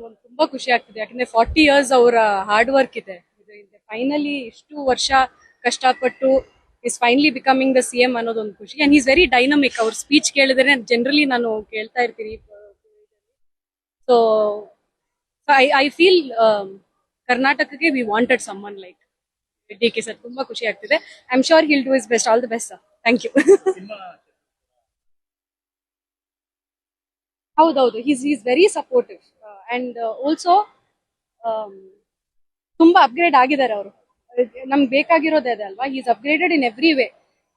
ಒಂದು ತುಂಬಾ ಖುಷಿ ಆಗ್ತಿದೆ. ಯಾಕಂದ್ರೆ 40 ಇಯರ್ಸ್ ಅವರ ಹಾರ್ಡ್ ವರ್ಕ್ ಇದೆ. ಫೈನಲಿ ಇಷ್ಟು ವರ್ಷ ಕಷ್ಟಪಟ್ಟು is finally becoming the CM ಅನ್ನೋದೊಂದು ಖುಷಿ. And is very dynamic. ಅವ್ರ ಸ್ಪೀಚ್ ಕೇಳಿದ್ರೆ ಜನರಲಿ ನಾನು ಕೇಳ್ತಾ ಇರ್ತೀನಿ. ಸೊ ಐ ಫೀಲ್ ಕರ್ನಾಟಕಕ್ಕೆ we wanted someone like DK sir. ತುಂಬಾ ಖುಷಿ ಆಗ್ತಿದೆ. I am sure he'll do his best. All the best sir. Thank you. ಹೌದೌದು, is very supportive and also ತುಂಬಾ ಅಪ್ಗ್ರೇಡ್ ಆಗಿದ್ದಾರೆ ಅವರು. ನಮ್ಗೆ ಬೇಕಾಗಿರೋದೇ ಅದೇ ಅಲ್ವಾ. Is upgraded in every way.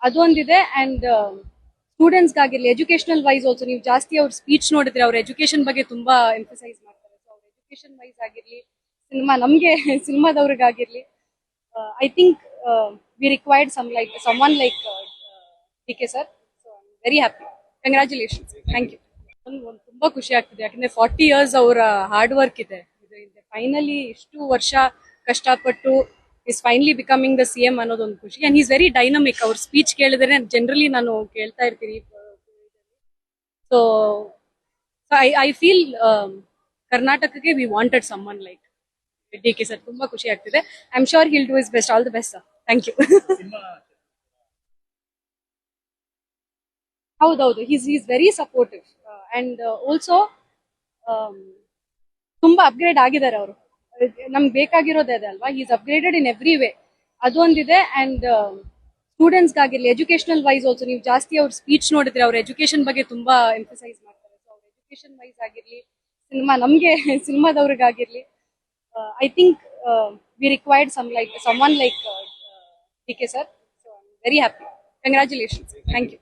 ಅದೊಂದಿದೆ. And students ಗಾಗಿರ್ಲಿ, educational wise also ನೀವು ಜಾಸ್ತಿ ಅವ್ರ ಸ್ಪೀಚ್ ನೋಡಿದ್ರೆ ಅವ್ರ ಎಜುಕೇಶನ್ ಬಗ್ಗೆ ತುಂಬಾ ಎಂಫಸೈಸ್ ಮಾಡ್ತಾರೆ. ಸೊ ಅವ್ರ ಎಜುಕೇಶನ್ ವೈಸ್ ಆಗಿರ್ಲಿ, ನಮ್ಗೆ ಸಿನಿಮಾದವ್ರಿಗಾಗಿರ್ಲಿ, I think we required someone like DK sir. So I am very happy. Congratulations. Thank you. ಒಂದು ತುಂಬಾ ಖುಷಿ ಆಗ್ತಿದೆ. ಯಾಕಂದ್ರೆ 40 ಇಯರ್ಸ್ ಅವರ ಹಾರ್ಡ್ ವರ್ಕ್ ಇದೆ. ಫೈನಲಿ ಇಷ್ಟು ವರ್ಷ ಕಷ್ಟಪಟ್ಟು is finally becoming the CM ಅನ್ನೋದೊಂದು ಖುಷಿ. And is very dynamic. ಅವ್ರ ಸ್ಪೀಚ್ ಕೇಳಿದ್ರೆ ಜನರಲಿ ನಾನು ಕೇಳ್ತಾ ಇರ್ತೀನಿ. ಸೊ ಐ ಫೀಲ್ ಕರ್ನಾಟಕಕ್ಕೆ we wanted someone like DK sir. ತುಂಬಾ ಖುಷಿ ಆಗ್ತಿದೆ. I am sure he'll do his best. All the best sir. Thank you. ಹೌದೌದು, is very supportive and also ತುಂಬಾ ಅಪ್ಗ್ರೇಡ್ ಆಗಿದ್ದಾರೆ ಅವರು. ನಮ್ಗೆ ಬೇಕಾಗಿರೋದೇ ಅದೇ ಅಲ್ವಾ. Is upgraded in every way. ಅದೊಂದಿದೆ. And students ಗಾಗಿರ್ಲಿ, educational wise also ನೀವು ಜಾಸ್ತಿ ಅವ್ರ ಸ್ಪೀಚ್ ನೋಡಿದ್ರೆ ಅವ್ರ ಎಜುಕೇಶನ್ ಬಗ್ಗೆ ತುಂಬಾ ಎಂಫಸೈಸ್ ಮಾಡ್ತಾರೆ. ಸೊ ಅವ್ರ ಎಜುಕೇಶನ್ ವೈಸ್ ಆಗಿರ್ಲಿ, ನಮ್ಗೆ ಸಿನಿಮಾದವ್ರಿಗಾಗಿರ್ಲಿ, I think we required someone like DK sir. So I am very happy. Congratulations. Thank you.